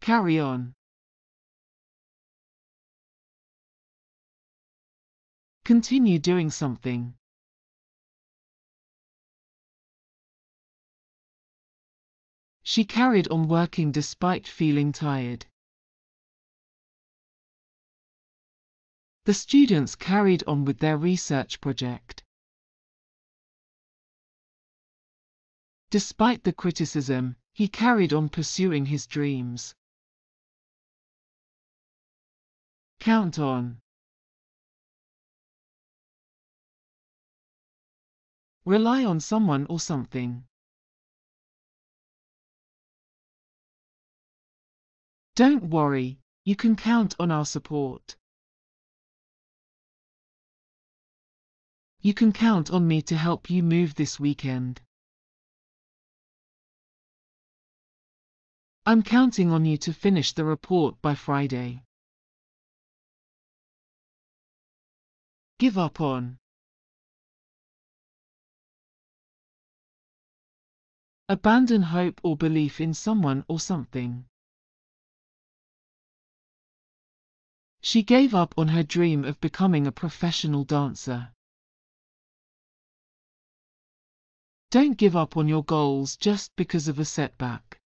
Carry on. Continue doing something. She carried on working despite feeling tired. The students carried on with their research project. Despite the criticism, he carried on pursuing his dreams. Count on. Rely on someone or something. Don't worry, you can count on our support. You can count on me to help you move this weekend. I'm counting on you to finish the report by Friday. Give up on. Abandon hope or belief in someone or something. She gave up on her dream of becoming a professional dancer. Don't give up on your goals just because of a setback.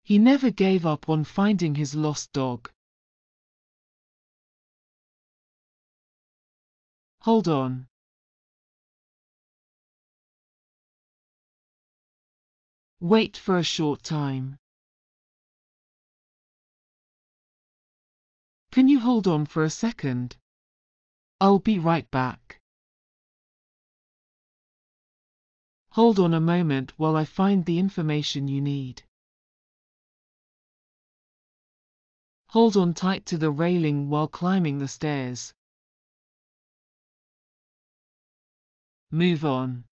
He never gave up on finding his lost dog. Hold on. Wait for a short time. Can you hold on for a second? I'll be right back. Hold on a moment while I find the information you need. Hold on tight to the railing while climbing the stairs. Move on.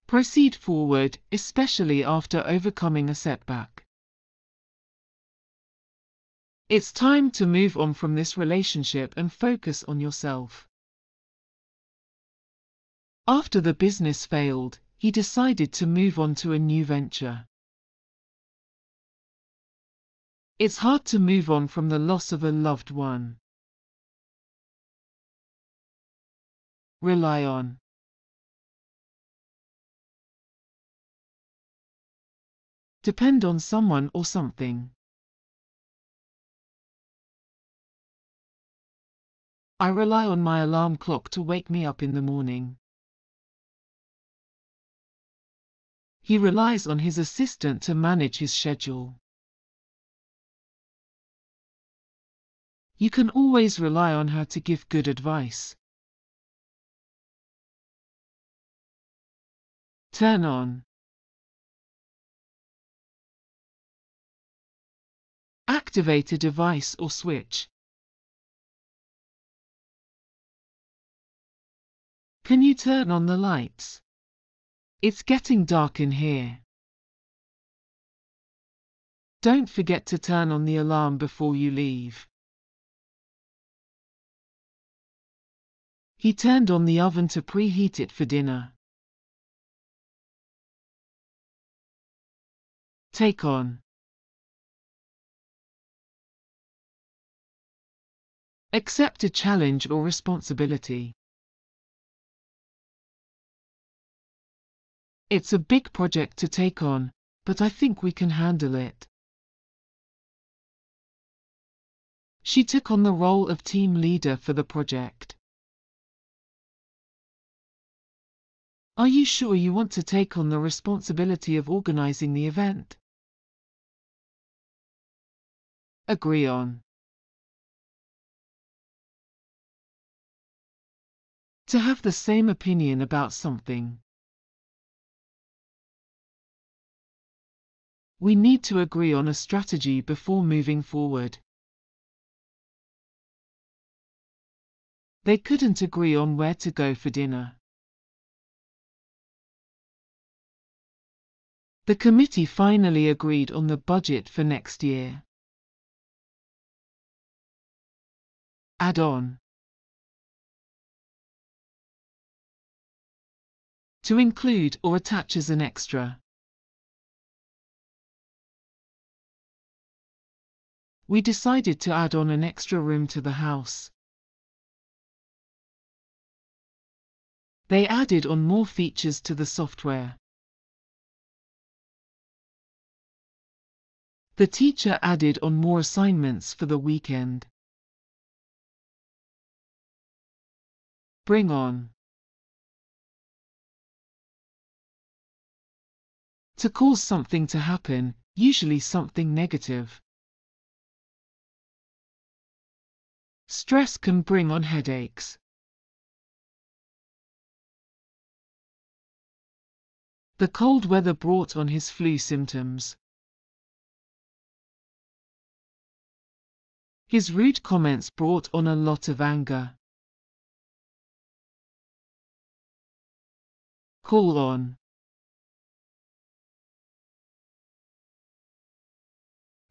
Proceed forward, especially after overcoming a setback. It's time to move on from this relationship and focus on yourself. After the business failed, he decided to move on to a new venture. It's hard to move on from the loss of a loved one. Rely on. Depend on someone or something. I rely on my alarm clock to wake me up in the morning. He relies on his assistant to manage his schedule. You can always rely on her to give good advice. Turn on. Activate a device or switch. Can you turn on the lights? It's getting dark in here. Don't forget to turn on the alarm before you leave. He turned on the oven to preheat it for dinner. Take on. Accept a challenge or responsibility. It's a big project to take on, but I think we can handle it. She took on the role of team leader for the project. Are you sure you want to take on the responsibility of organizing the event? Agree on. To have the same opinion about something. We need to agree on a strategy before moving forward. They couldn't agree on where to go for dinner. The committee finally agreed on the budget for next year. Add on. To include or attach as an extra. We decided to add on an extra room to the house. They added on more features to the software. The teacher added on more assignments for the weekend. Bring on. To cause something to happen, usually something negative. Stress can bring on headaches. The cold weather brought on his flu symptoms. His rude comments brought on a lot of anger. Call on.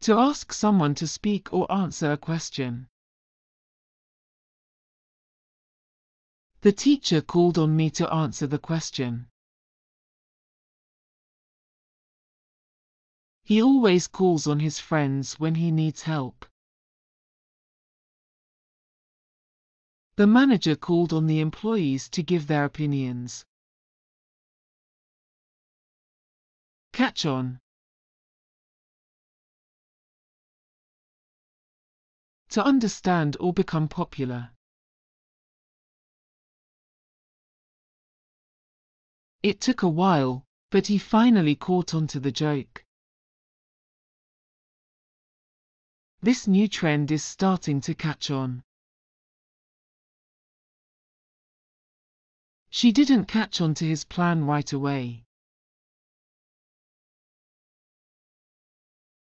To ask someone to speak or answer a question. The teacher called on me to answer the question. He always calls on his friends when he needs help. The manager called on the employees to give their opinions. Catch on. To understand or become popular. It took a while, but he finally caught on to the joke. This new trend is starting to catch on. She didn't catch on to his plan right away.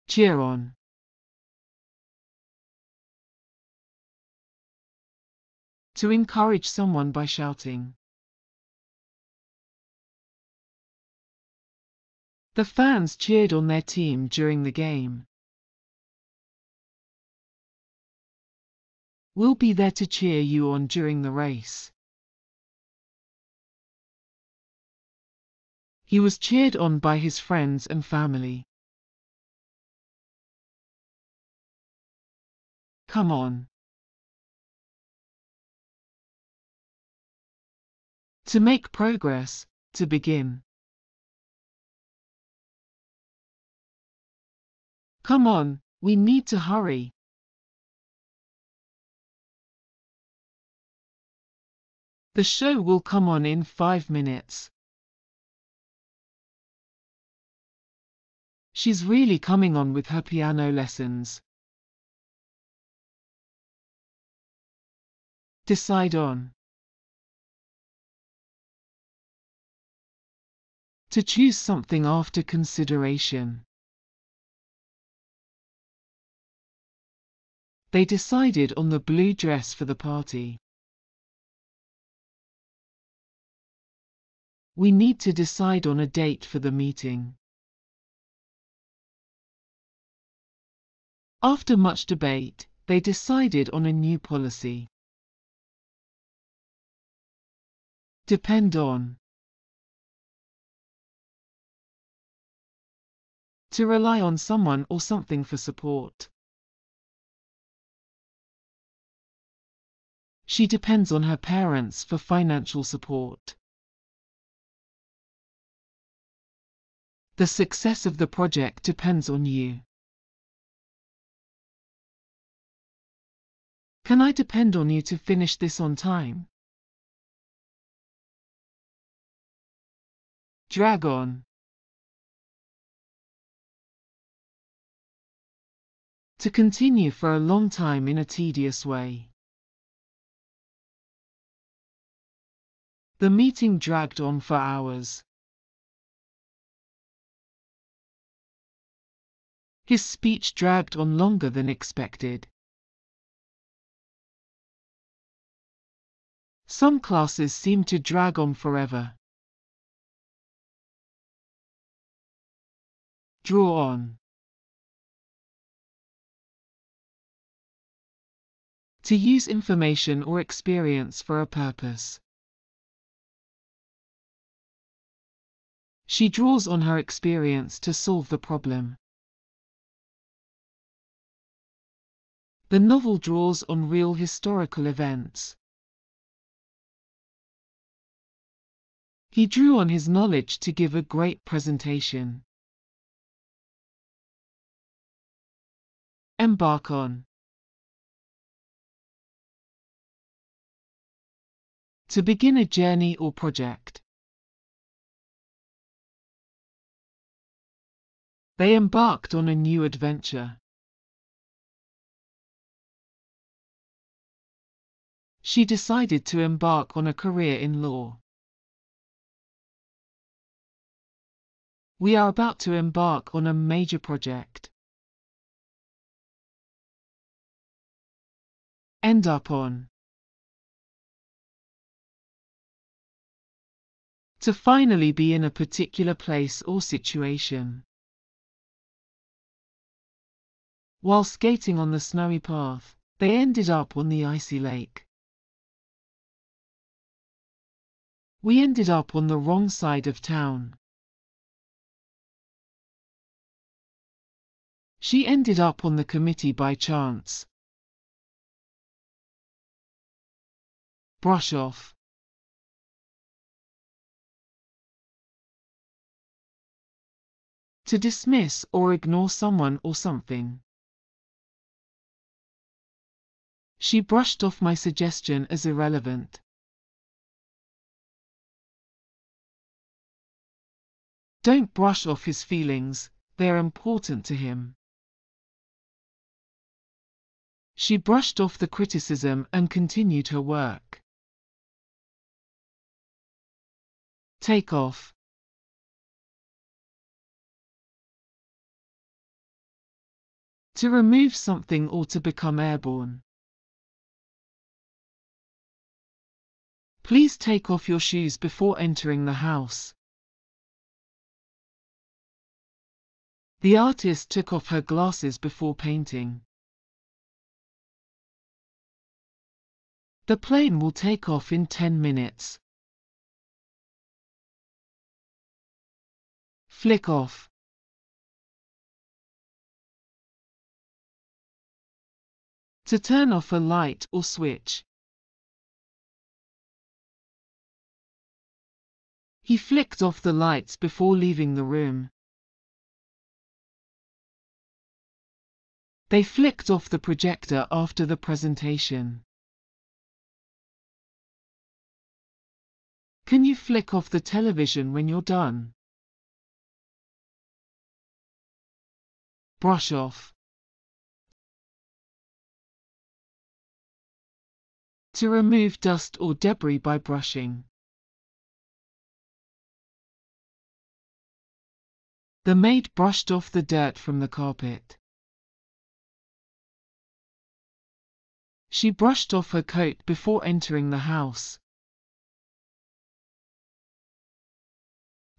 Cheer on. To encourage someone by shouting. The fans cheered on their team during the game. We'll be there to cheer you on during the race. He was cheered on by his friends and family. Come on. To make progress, to begin. Come on, we need to hurry. The show will come on in 5 minutes. She's really coming on with her piano lessons. Decide on. To choose something after consideration. They decided on the blue dress for the party. We need to decide on a date for the meeting. After much debate, they decided on a new policy. Depend on. To rely on someone or something for support. She depends on her parents for financial support. The success of the project depends on you. Can I depend on you to finish this on time? Drag on. To continue for a long time in a tedious way. The meeting dragged on for hours. His speech dragged on longer than expected. Some classes seem to drag on forever. Draw on. To use information or experience for a purpose. She draws on her experience to solve the problem. The novel draws on real historical events. He drew on his knowledge to give a great presentation. Embark on. To begin a journey or project. They embarked on a new adventure. She decided to embark on a career in law. We are about to embark on a major project. End up on. To finally be in a particular place or situation. While skating on the snowy path, they ended up on the icy lake. We ended up on the wrong side of town. She ended up on the committee by chance. Brush off. To dismiss or ignore someone or something. She brushed off my suggestion as irrelevant. Don't brush off his feelings, they're important to him. She brushed off the criticism and continued her work. Take off. To remove something or to become airborne. Please take off your shoes before entering the house. The artist took off her glasses before painting. The plane will take off in 10 minutes. Flick off. To turn off a light or switch. He flicked off the lights before leaving the room. They flicked off the projector after the presentation. Can you flick off the television when you're done? Brush off. To remove dust or debris by brushing. The maid brushed off the dirt from the carpet. She brushed off her coat before entering the house.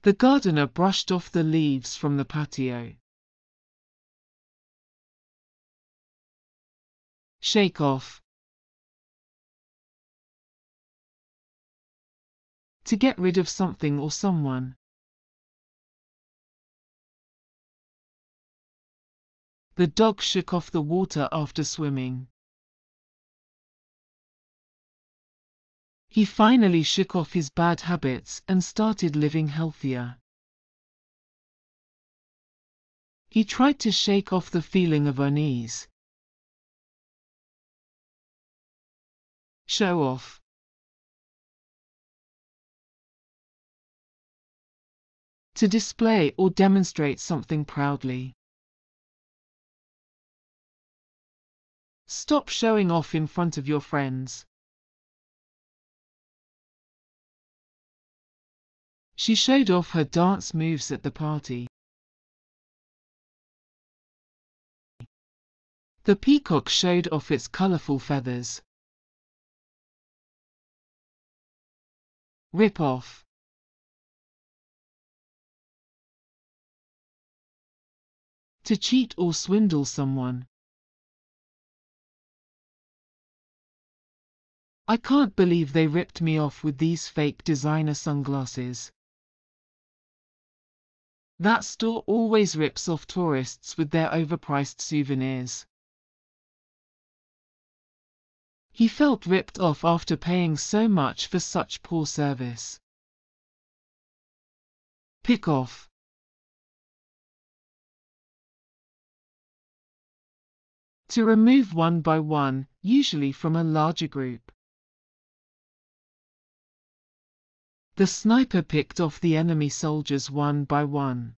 The gardener brushed off the leaves from the patio. Shake off. To get rid of something or someone. The dog shook off the water after swimming. He finally shook off his bad habits and started living healthier. He tried to shake off the feeling of unease. Show off. To display or demonstrate something proudly. Stop showing off in front of your friends. She showed off her dance moves at the party. The peacock showed off its colorful feathers. Rip off. To cheat or swindle someone. I can't believe they ripped me off with these fake designer sunglasses. That store always rips off tourists with their overpriced souvenirs. He felt ripped off after paying so much for such poor service. Pick off. To remove one by one, usually from a larger group. The sniper picked off the enemy soldiers one by one.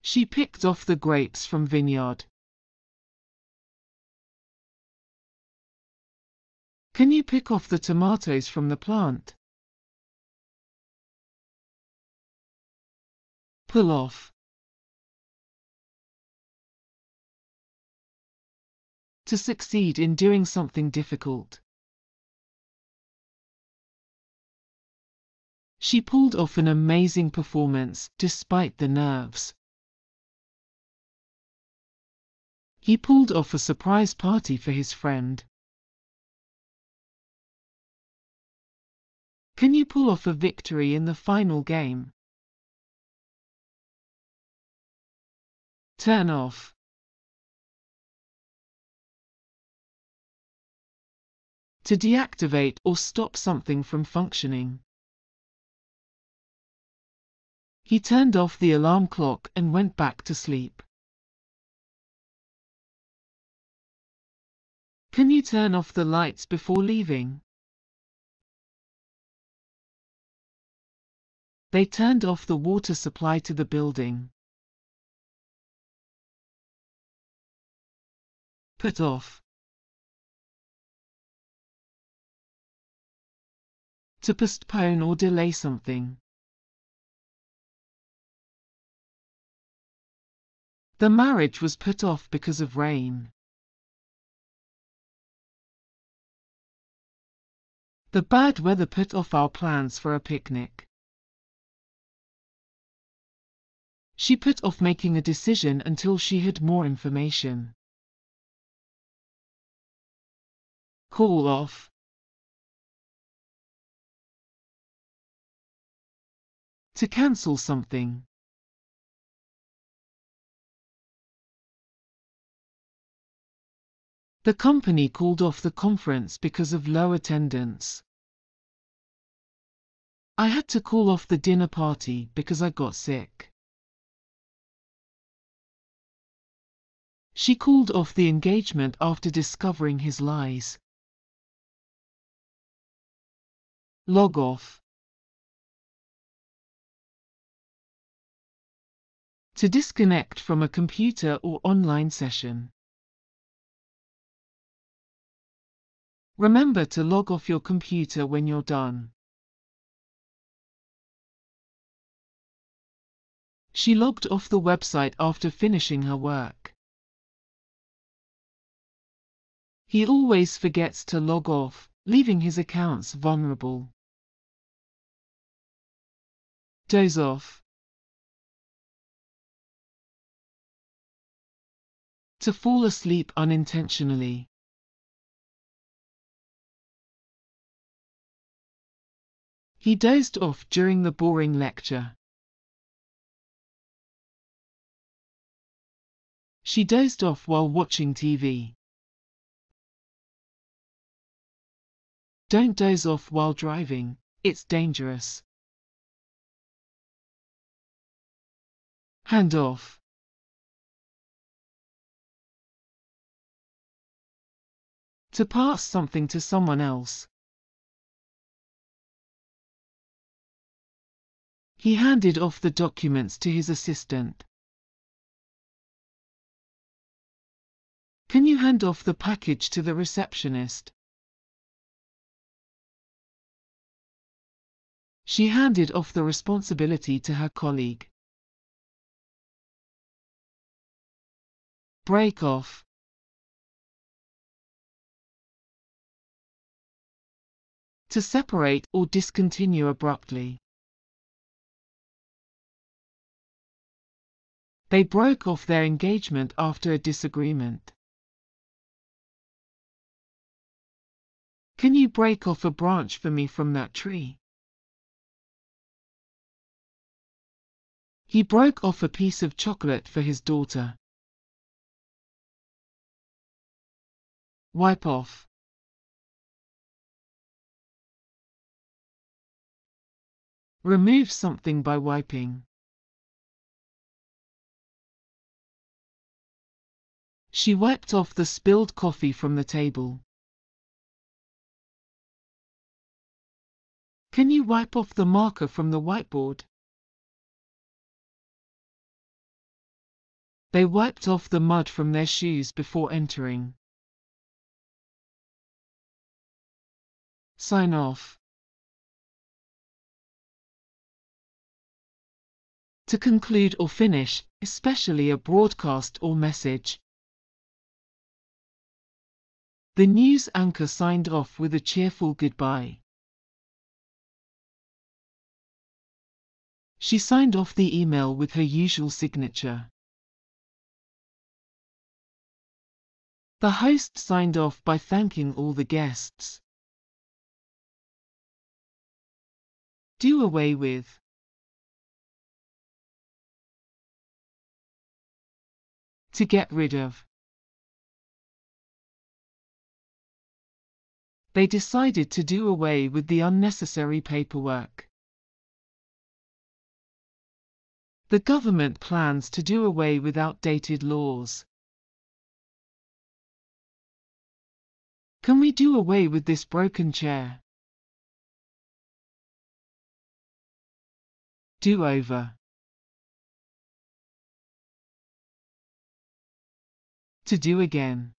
She picked off the grapes from vineyard. Can you pick off the tomatoes from the plant? Pull off. To succeed in doing something difficult. She pulled off an amazing performance, despite the nerves. He pulled off a surprise party for his friend. Can you pull off a victory in the final game? Turn off. To deactivate or stop something from functioning. He turned off the alarm clock and went back to sleep. Can you turn off the lights before leaving? They turned off the water supply to the building. Put off. To postpone or delay something. The marriage was put off because of rain. The bad weather put off our plans for a picnic. She put off making a decision until she had more information. Call off. To cancel something. The company called off the conference because of low attendance. I had to call off the dinner party because I got sick. She called off the engagement after discovering his lies. Log off. To disconnect from a computer or online session. Remember to log off your computer when you're done. She logged off the website after finishing her work. He always forgets to log off, leaving his accounts vulnerable. Doze off. To fall asleep unintentionally. He dozed off during the boring lecture. She dozed off while watching TV. Don't doze off while driving, it's dangerous. Hand off. To pass something to someone else. He handed off the documents to his assistant. Can you hand off the package to the receptionist? She handed off the responsibility to her colleague. Break off. To separate or discontinue abruptly. They broke off their engagement after a disagreement. Can you break off a branch for me from that tree? He broke off a piece of chocolate for his daughter. Wipe off. Remove something by wiping. She wiped off the spilled coffee from the table. Can you wipe off the marker from the whiteboard? They wiped off the mud from their shoes before entering. Sign off. To conclude or finish, especially a broadcast or message. The news anchor signed off with a cheerful goodbye. She signed off the email with her usual signature. The host signed off by thanking all the guests. Do away with. To get rid of. They decided to do away with the unnecessary paperwork. The government plans to do away with outdated laws. Can we do away with this broken chair? Do over. To do again.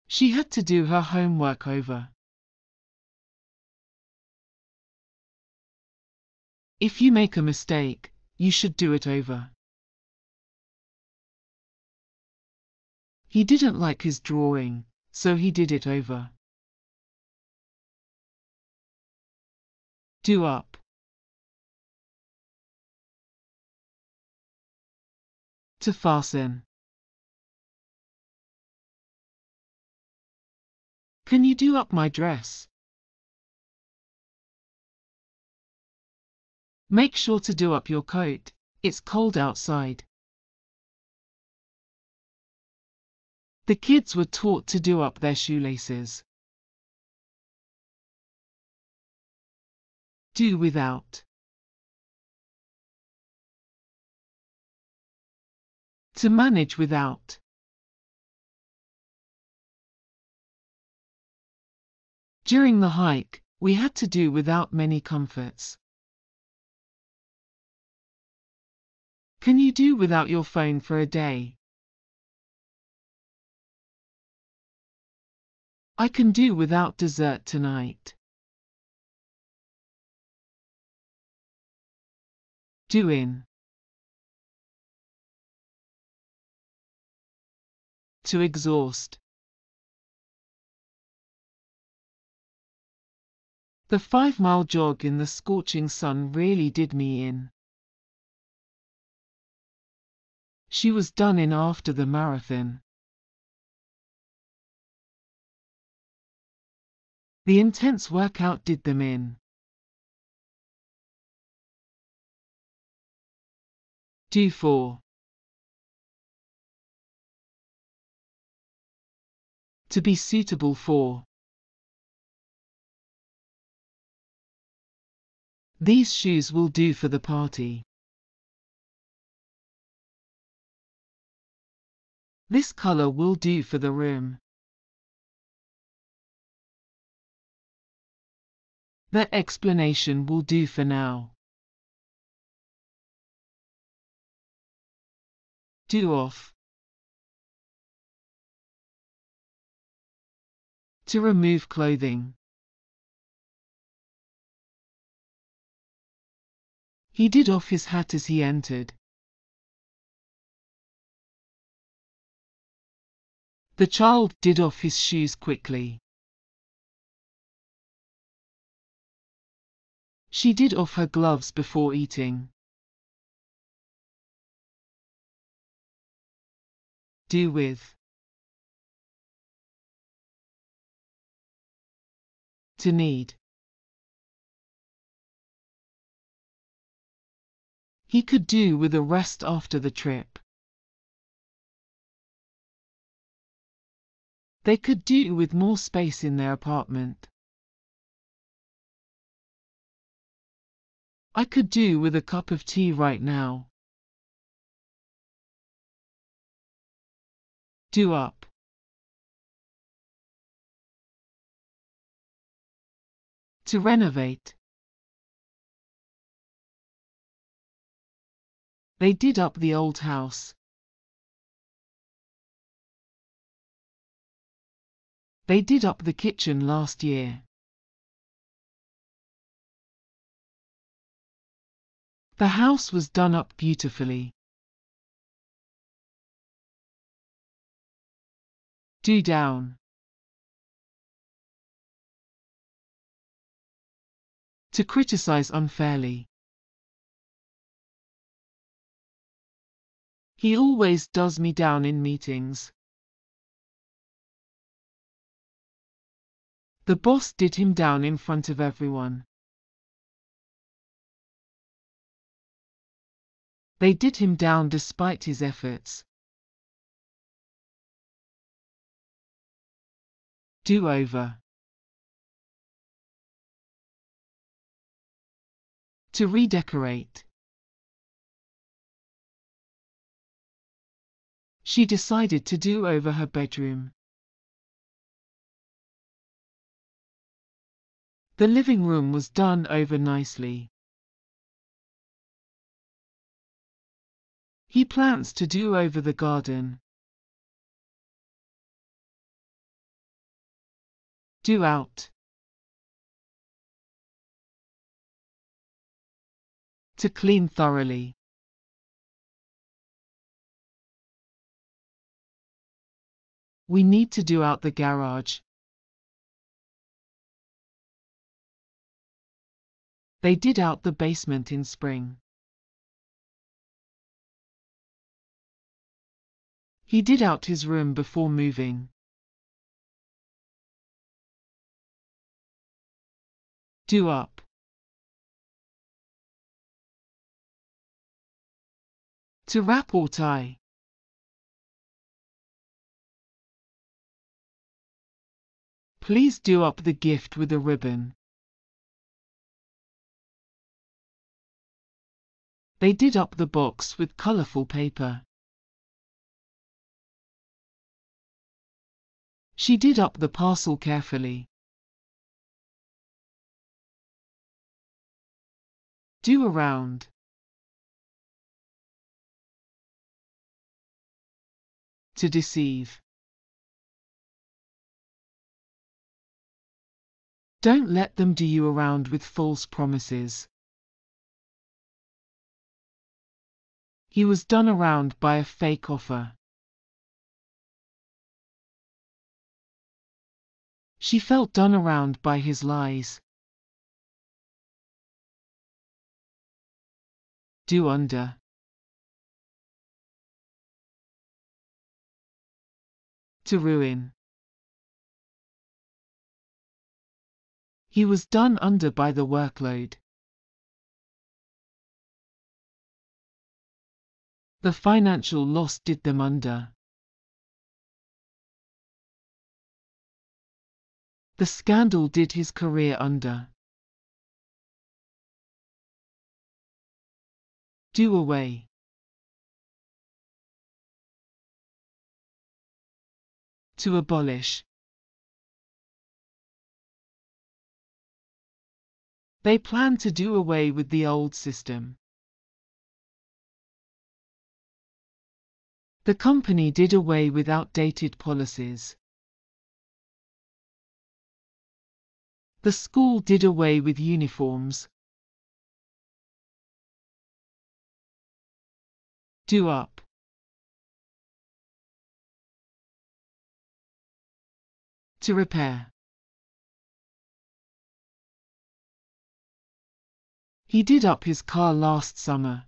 She had to do her homework over. If you make a mistake, you should do it over. He didn't like his drawing, so he did it over. Do up. To fasten. Can you do up my dress? Make sure to do up your coat. It's cold outside. The kids were taught to do up their shoelaces. Do without. To manage without. During the hike, we had to do without many comforts. Can you do without your phone for a day? I can do without dessert tonight. Do in. To exhaust. The 5-mile jog in the scorching sun really did me in. She was done in after the marathon. The intense workout did them in. Do for. To be suitable for. These shoes will do for the party. This color will do for the room. That explanation will do for now. Do off. To remove clothing. He did off his hat as he entered. The child did off his shoes quickly. She did off her gloves before eating. Do with. To need. He could do with a rest after the trip. They could do with more space in their apartment. I could do with a cup of tea right now. Do up. To renovate. They did up the old house. They did up the kitchen last year. The house was done up beautifully. Do down. To criticize unfairly. He always does me down in meetings. The boss did him down in front of everyone. They did him down despite his efforts. Do over. To redecorate. She decided to do over her bedroom. The living room was done over nicely. He plans to do over the garden. Do out. To clean thoroughly. We need to do out the garage. They did out the basement in spring. He did out his room before moving. Do up. To wrap or tie. Please do up the gift with a ribbon. They did up the box with colorful paper. She did up the parcel carefully. Do around. To deceive. Don't let them do you around with false promises. He was done around by a fake offer. She felt done around by his lies. Do under. To ruin. He was done under by the workload. The financial loss did them under. The scandal did his career under. Do away. To abolish. They plan to do away with the old system. The company did away with outdated policies. The school did away with uniforms. Do up. To repair. He did up his car last summer.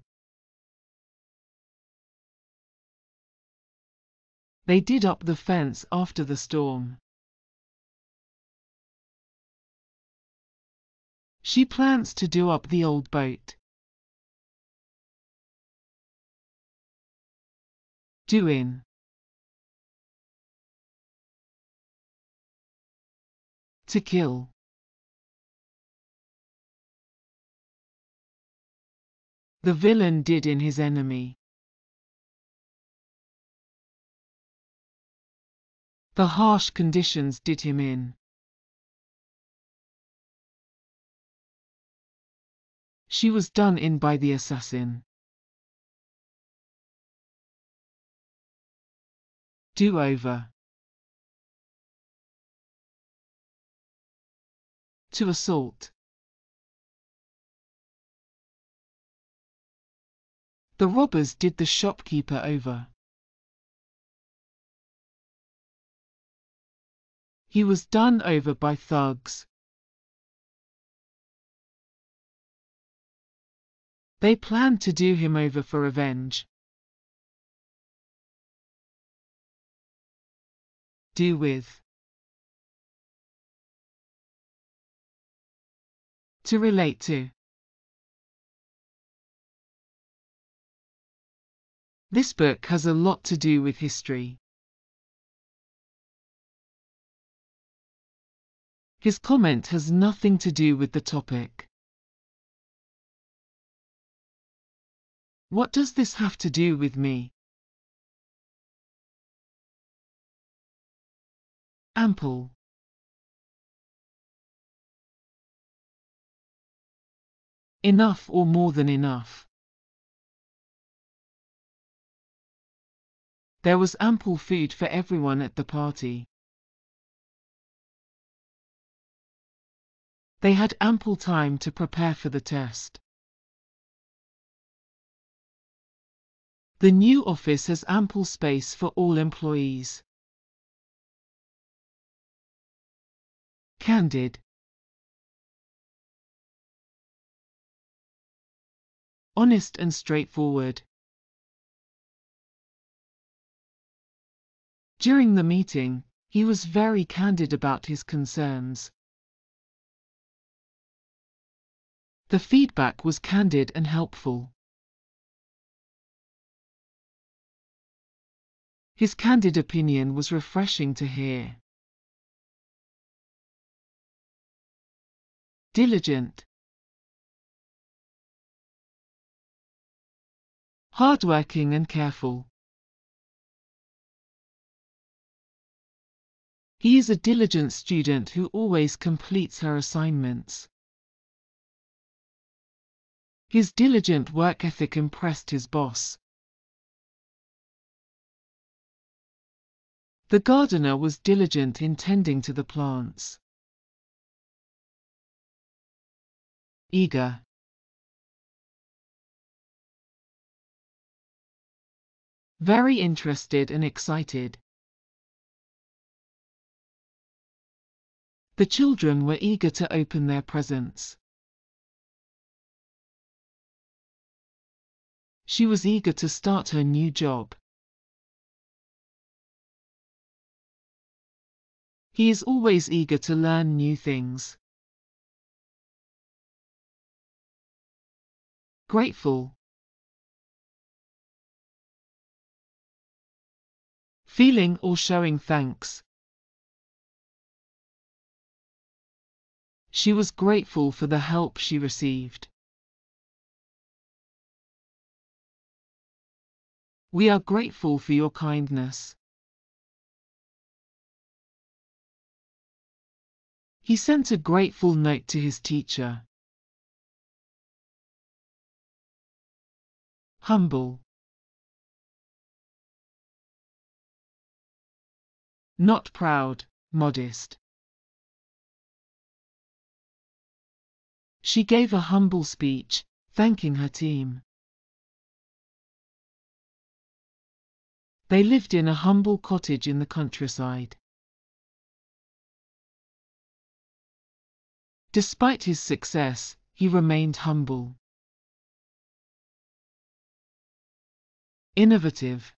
They did up the fence after the storm. She plans to do up the old boat. Do in. To kill. The villain did in his enemy. The harsh conditions did him in. She was done in by the assassin. Do over. To assault. The robbers did the shopkeeper over. He was done over by thugs. They planned to do him over for revenge. Do with. To relate to. This book has a lot to do with history. His comment has nothing to do with the topic. What does this have to do with me? Ample. Enough or more than enough. There was ample food for everyone at the party. They had ample time to prepare for the test. The new office has ample space for all employees. Candid. Honest and straightforward. During the meeting, he was very candid about his concerns. The feedback was candid and helpful. His candid opinion was refreshing to hear. Diligent. Hardworking and careful. He is a diligent student who always completes her assignments. His diligent work ethic impressed his boss. The gardener was diligent in tending to the plants. Eager. Very interested and excited. The children were eager to open their presents. She was eager to start her new job. He is always eager to learn new things. Grateful. Feeling or showing thanks. She was grateful for the help she received. We are grateful for your kindness. He sent a grateful note to his teacher. Humble. Not proud, modest. She gave a humble speech, thanking her team. They lived in a humble cottage in the countryside. Despite his success, he remained humble. Innovative.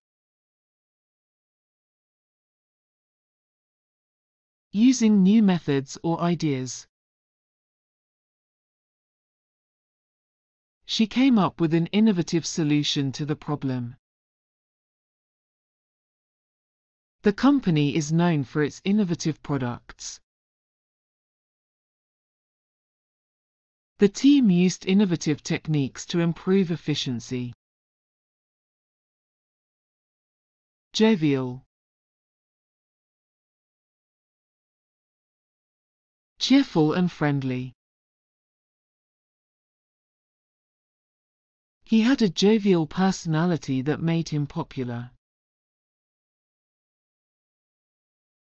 Using new methods or ideas. She came up with an innovative solution to the problem. The company is known for its innovative products. The team used innovative techniques to improve efficiency. Jovial. Cheerful and friendly. He had a jovial personality that made him popular.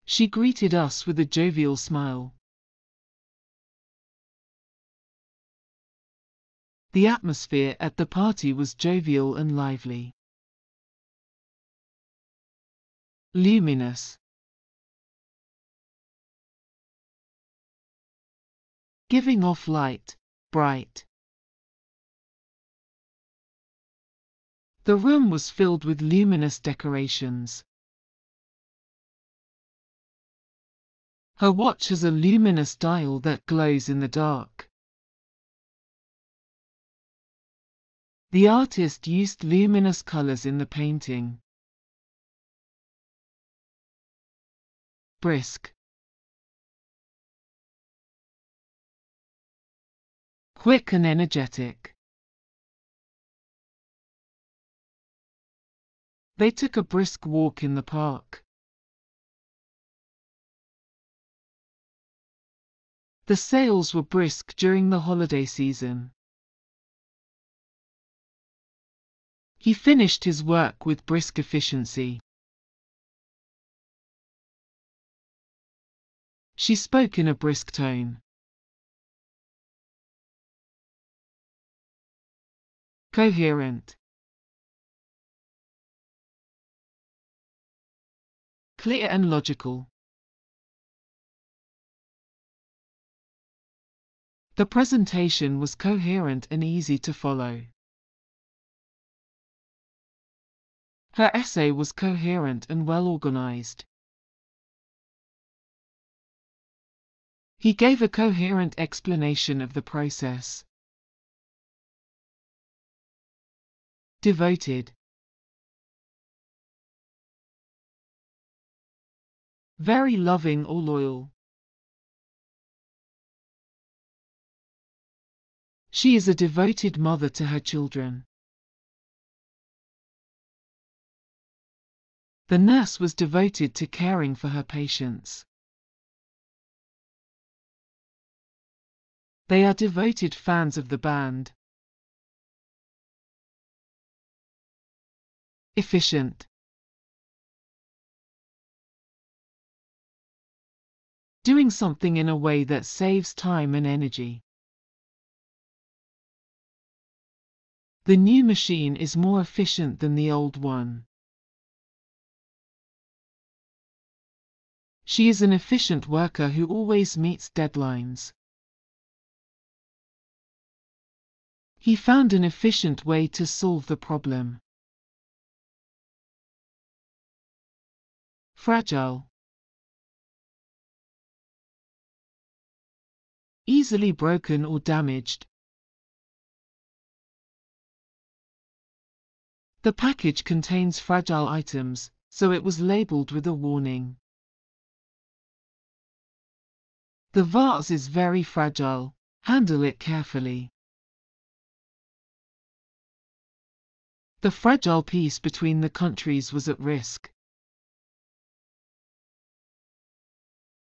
She greeted us with a jovial smile. The atmosphere at the party was jovial and lively. Luminous. Giving off light, bright. The room was filled with luminous decorations. Her watch has a luminous dial that glows in the dark. The artist used luminous colors in the painting. Brisk. Quick and energetic. They took a brisk walk in the park. The sales were brisk during the holiday season. He finished his work with brisk efficiency. She spoke in a brisk tone. Coherent. Clear and logical. The presentation was coherent and easy to follow. Her essay was coherent and well organized. He gave a coherent explanation of the process. Devoted. Very loving or loyal. She is a devoted mother to her children. The nurse was devoted to caring for her patients. They are devoted fans of the band. Efficient. Doing something in a way that saves time and energy. The new machine is more efficient than the old one. She is an efficient worker who always meets deadlines. He found an efficient way to solve the problem. Fragile. Easily broken or damaged. The package contains fragile items, so it was labeled with a warning. The vase is very fragile. Handle it carefully. The fragile peace between the countries was at risk.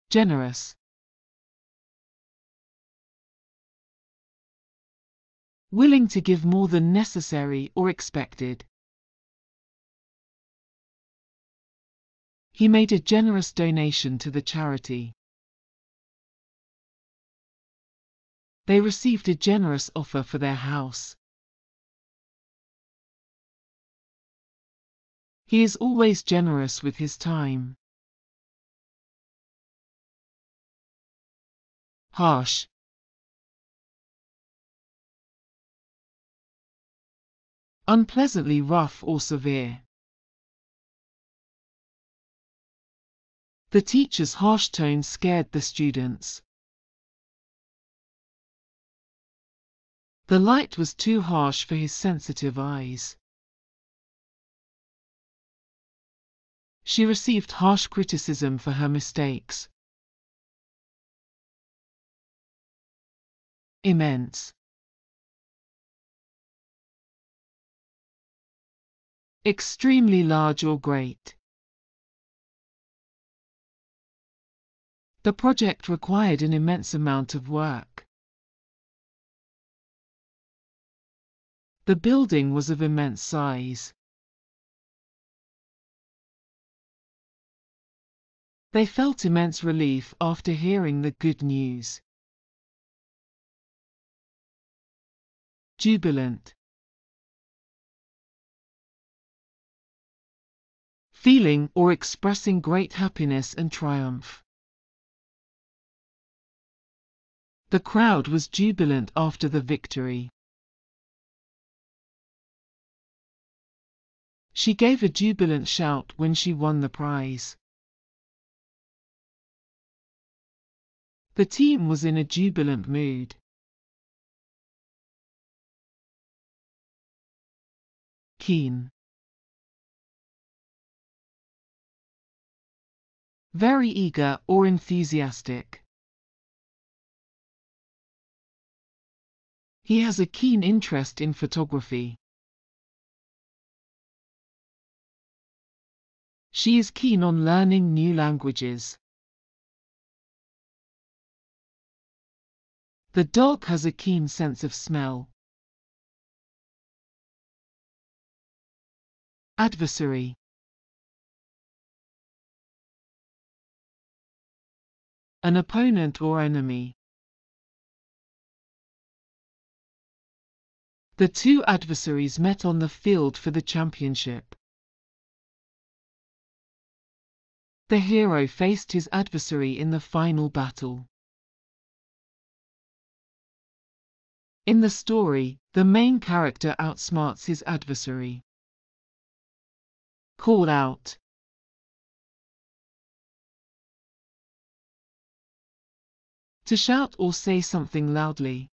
Generous. Willing to give more than necessary or expected. He made a generous donation to the charity. They received a generous offer for their house. He is always generous with his time. Harsh. Unpleasantly rough or severe. The teacher's harsh tone scared the students. The light was too harsh for his sensitive eyes. She received harsh criticism for her mistakes. Immense. Extremely large or great. The project required an immense amount of work. The building was of immense size. They felt immense relief after hearing the good news. Jubilant. Feeling or expressing great happiness and triumph. The crowd was jubilant after the victory. She gave a jubilant shout when she won the prize. The team was in a jubilant mood. Keen. Very eager or enthusiastic. He has a keen interest in photography. She is keen on learning new languages. The dog has a keen sense of smell. Adversary. An opponent or enemy. The two adversaries met on the field for the championship. The hero faced his adversary in the final battle. In the story, the main character outsmarts his adversary. Call out. To shout or say something loudly.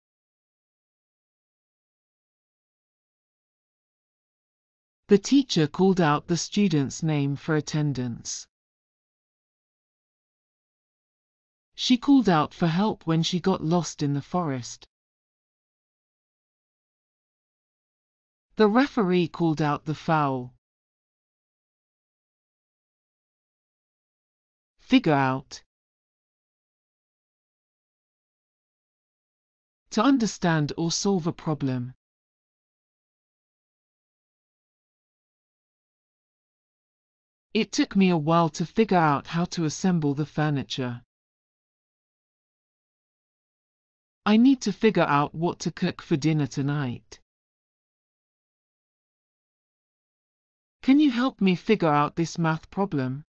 The teacher called out the student's name for attendance. She called out for help when she got lost in the forest. The referee called out the foul. Figure out. To understand or solve a problem. It took me a while to figure out how to assemble the furniture. I need to figure out what to cook for dinner tonight. Can you help me figure out this math problem?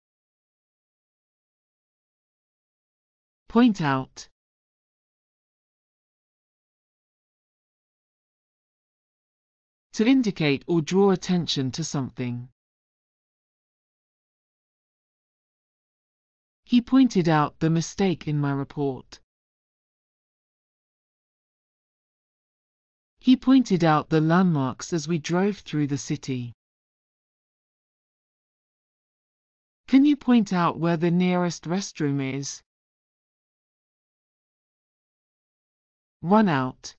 Point out. To indicate or draw attention to something. He pointed out the mistake in my report. He pointed out the landmarks as we drove through the city. Can you point out where the nearest restroom is? Run out.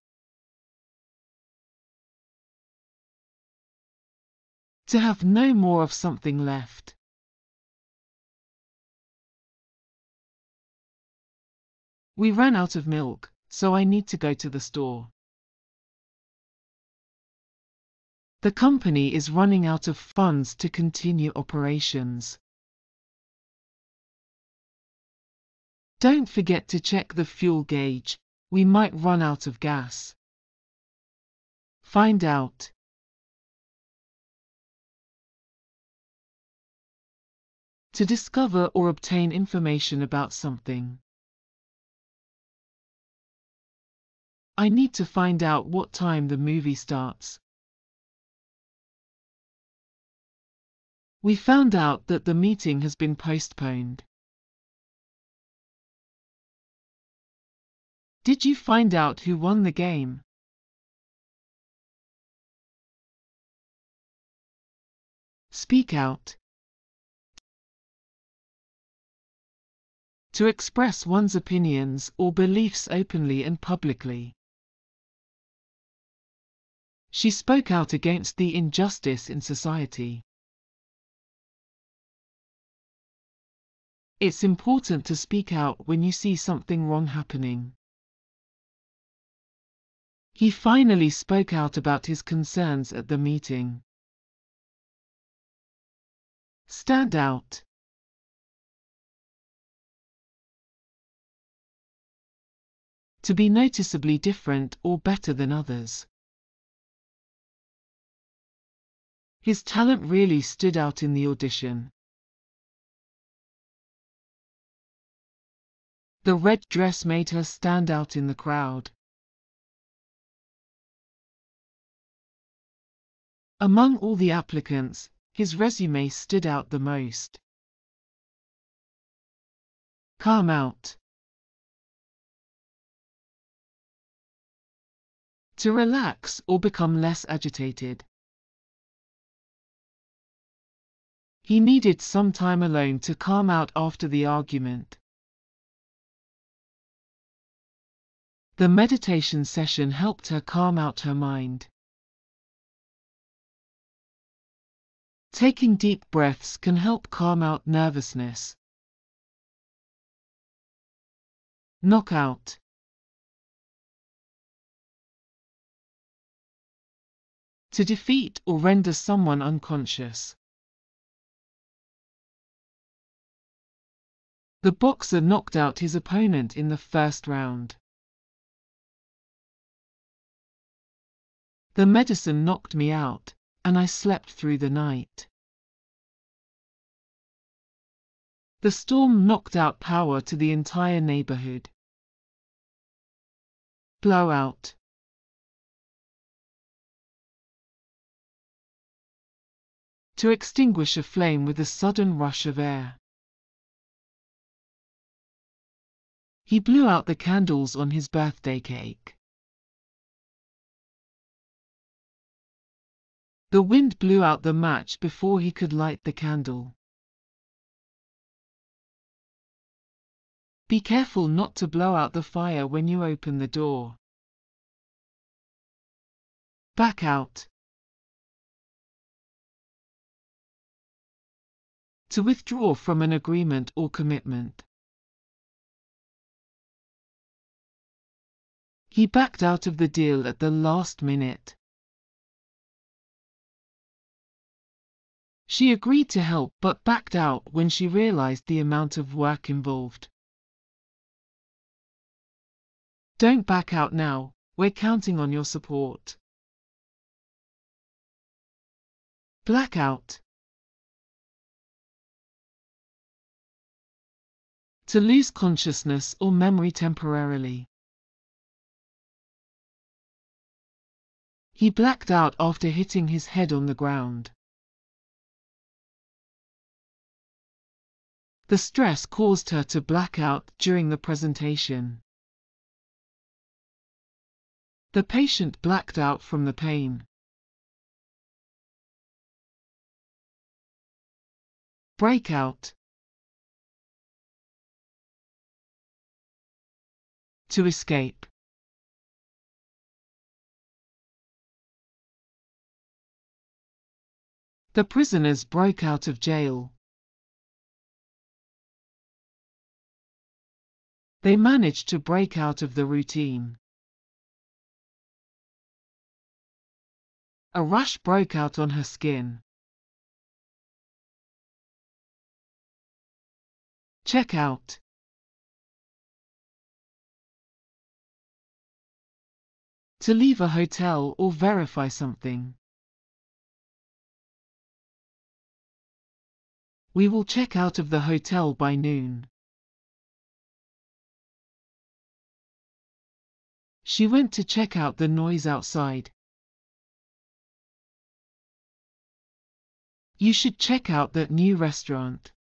To have no more of something left. We ran out of milk, so I need to go to the store. The company is running out of funds to continue operations. Don't forget to check the fuel gauge, we might run out of gas. Find out. To discover or obtain information about something. I need to find out what time the movie starts. We found out that the meeting has been postponed. Did you find out who won the game? Speak out. To express one's opinions or beliefs openly and publicly. She spoke out against the injustice in society. It's important to speak out when you see something wrong happening. He finally spoke out about his concerns at the meeting. Stand out. To be noticeably different or better than others. His talent really stood out in the audition. The red dress made her stand out in the crowd. Among all the applicants, his resume stood out the most. Calm out. To relax or become less agitated. He needed some time alone to calm out after the argument. The meditation session helped her calm out her mind. Taking deep breaths can help calm out nervousness. Knock out. To defeat or render someone unconscious. The boxer knocked out his opponent in the first round. The medicine knocked me out, and I slept through the night. The storm knocked out power to the entire neighborhood. Blow out. To extinguish a flame with a sudden rush of air. He blew out the candles on his birthday cake. The wind blew out the match before he could light the candle. Be careful not to blow out the fire when you open the door. Back out. To withdraw from an agreement or commitment. He backed out of the deal at the last minute. She agreed to help but backed out when she realized the amount of work involved. Don't back out now, we're counting on your support. Blackout. To lose consciousness or memory temporarily. He blacked out after hitting his head on the ground. The stress caused her to black out during the presentation. The patient blacked out from the pain. Breakout. To escape. The prisoners broke out of jail. They managed to break out of the routine. A rash broke out on her skin. Check out. To leave a hotel or verify something. We will check out of the hotel by noon. She went to check out the noise outside. You should check out that new restaurant.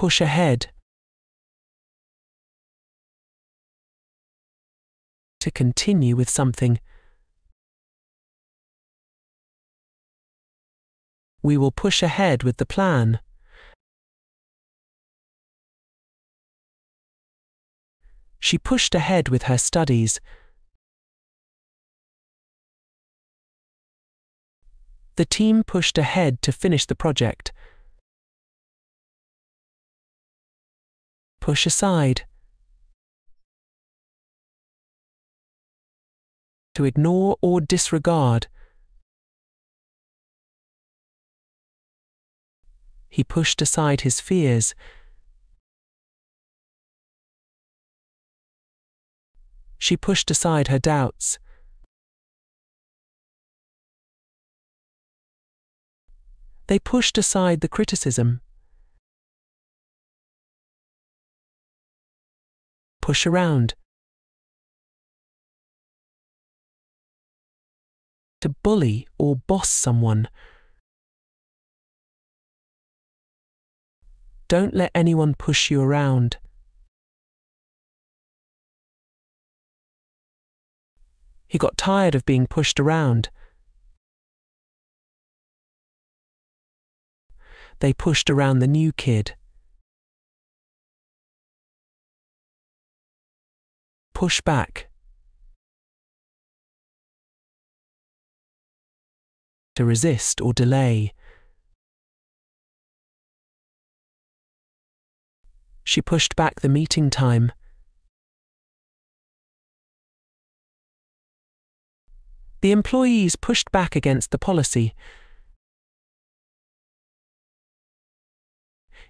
push ahead. To continue with something. We will push ahead with the plan. She pushed ahead with her studies. The team pushed ahead to finish the project. Push aside. To ignore or disregard. He pushed aside his fears. She pushed aside her doubts. They pushed aside the criticism. Push around. To bully or boss someone. Don't let anyone push you around. He got tired of being pushed around. They pushed around the new kid. Push back. To resist or delay. She pushed back the meeting time. The employees pushed back against the policy.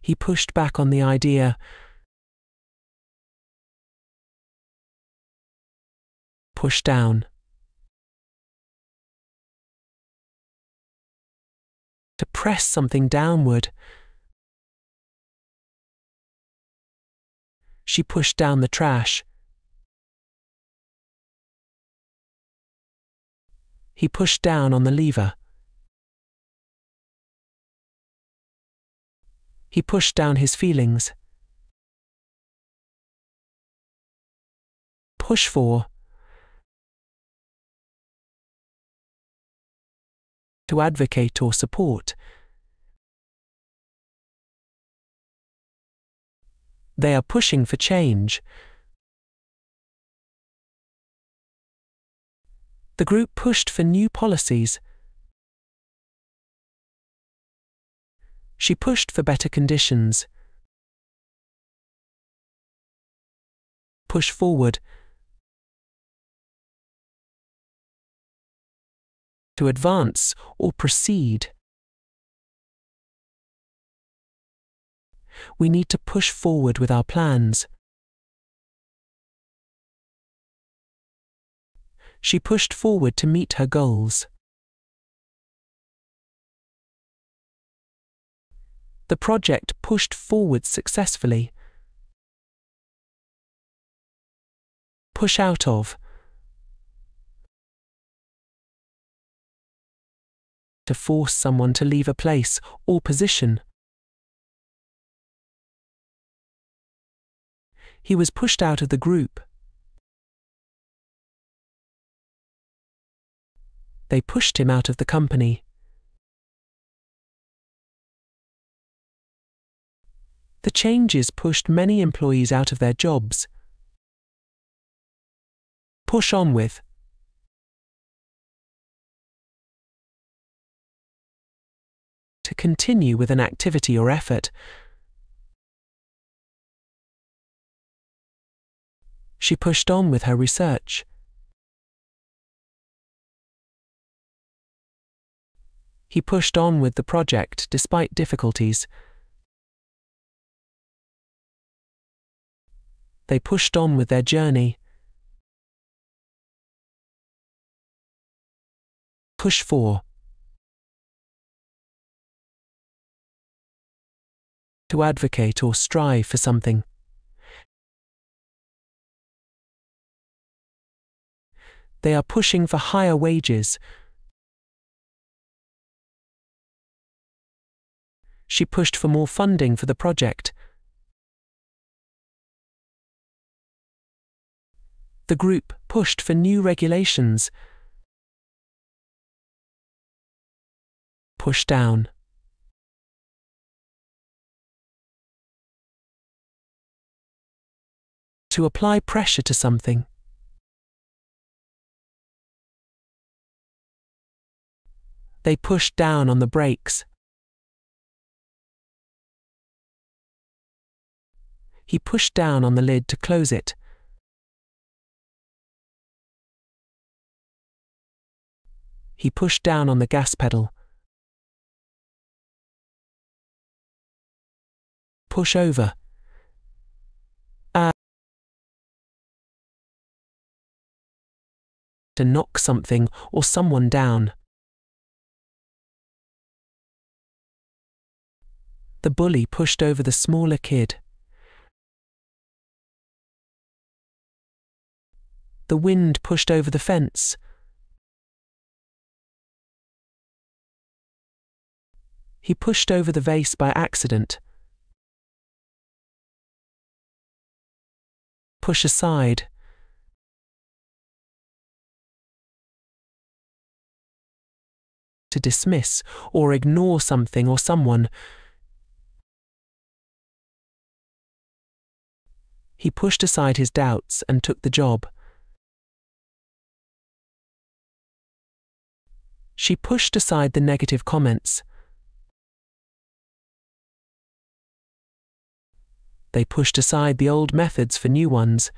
He pushed back on the idea. Push down. To press something downward. She pushed down the trash. He pushed down on the lever. He pushed down his feelings. Push for. To advocate or support. They are pushing for change. The group pushed for new policies. She pushed for better conditions. Push forward. To advance or proceed. We need to push forward with our plans. She pushed forward to meet her goals. The project pushed forward successfully. Push out of. To force someone to leave a place or position. He was pushed out of the group. They pushed him out of the company. The changes pushed many employees out of their jobs. Push on with. To continue with an activity or effort. She pushed on with her research. He pushed on with the project despite difficulties. They pushed on with their journey. Push for. To advocate or strive for something. They are pushing for higher wages. She pushed for more funding for the project. The group pushed for new regulations. Push down. To apply pressure to something. They pushed down on the brakes. He pushed down on the lid to close it. He pushed down on the gas pedal. Push over. To knock something or someone down. The bully pushed over the smaller kid. The wind pushed over the fence. He pushed over the vase by accident. Push aside. To dismiss or ignore something or someone. He pushed aside his doubts and took the job. She pushed aside the negative comments. They pushed aside the old methods for new ones.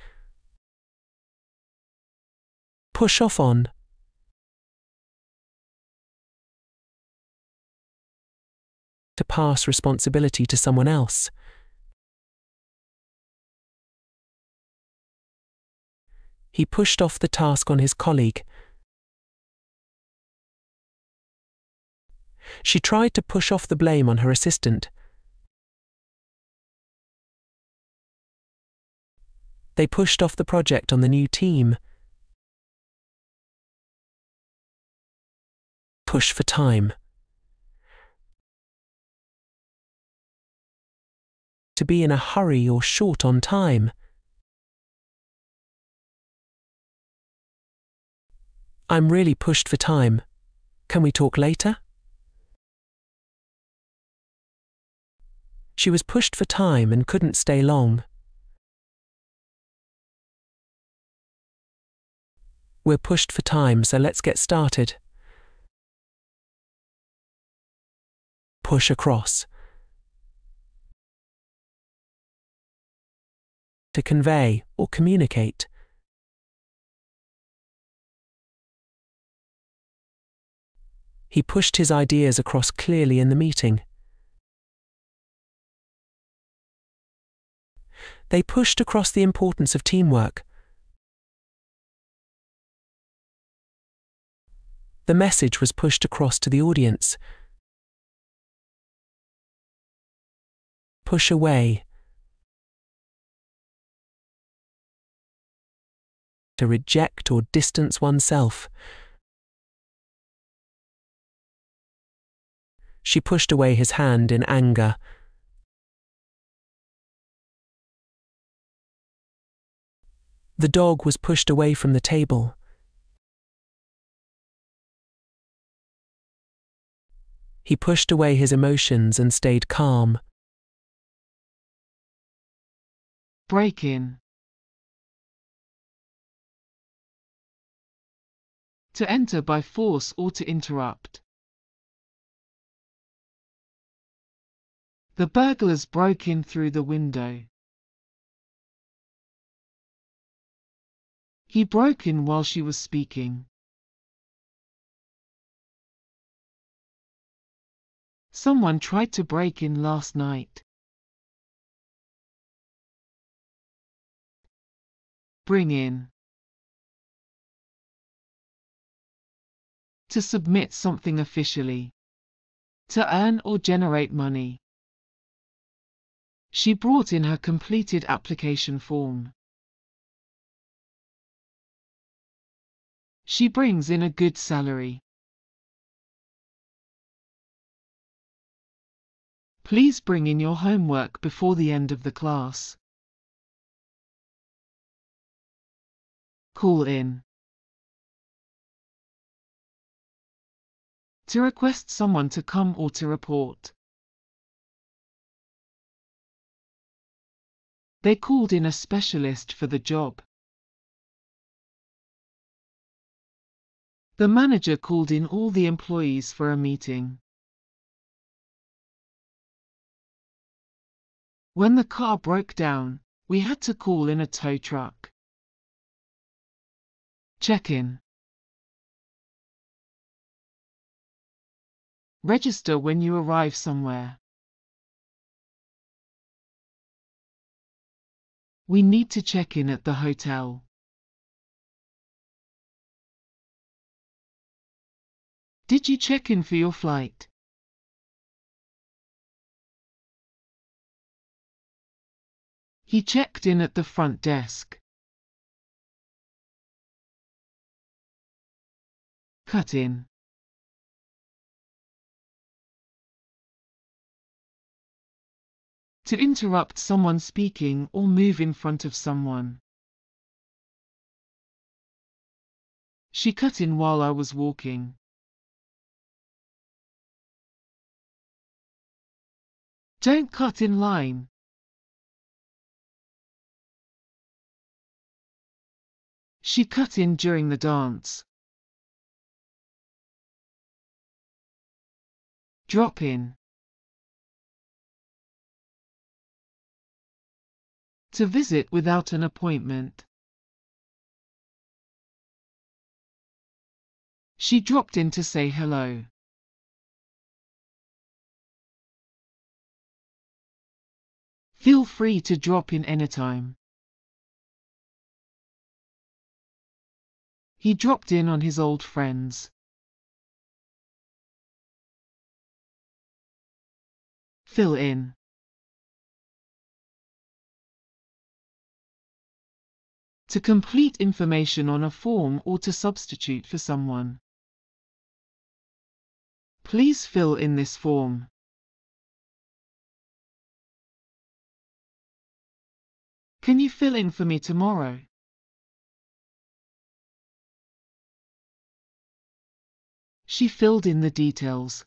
Push off on. To pass responsibility to someone else. He pushed off the task on his colleague. She tried to push off the blame on her assistant. They pushed off the project on the new team. Push for time. To be in a hurry or short on time. I'm really pushed for time. Can we talk later? She was pushed for time and couldn't stay long. We're pushed for time, so let's get started. Push across. To convey or communicate. He pushed his ideas across clearly in the meeting. They pushed across the importance of teamwork. The message was pushed across to the audience. Push away. To reject or distance oneself. She pushed away his hand in anger. The dog was pushed away from the table. He pushed away his emotions and stayed calm. Break in. To enter by force or to interrupt. The burglars broke in through the window. He broke in while she was speaking. Someone tried to break in last night. Bring in. To submit something officially. To earn or generate money. She brought in her completed application form. She brings in a good salary. Please bring in your homework before the end of the class. Call in. To request someone to come or to report. They called in a specialist for the job. The manager called in all the employees for a meeting. When the car broke down, we had to call in a tow truck. Check-in. Register when you arrive somewhere. We need to check in at the hotel. Did you check in for your flight? He checked in at the front desk. Cut in. To interrupt someone speaking or move in front of someone. She cut in while I was walking. Don't cut in line. She cut in during the dance. Drop in. To visit without an appointment. She dropped in to say hello. Feel free to drop in anytime. He dropped in on his old friends. Fill in. To complete information on a form or to substitute for someone. Please fill in this form. Can you fill in for me tomorrow? She filled in the details.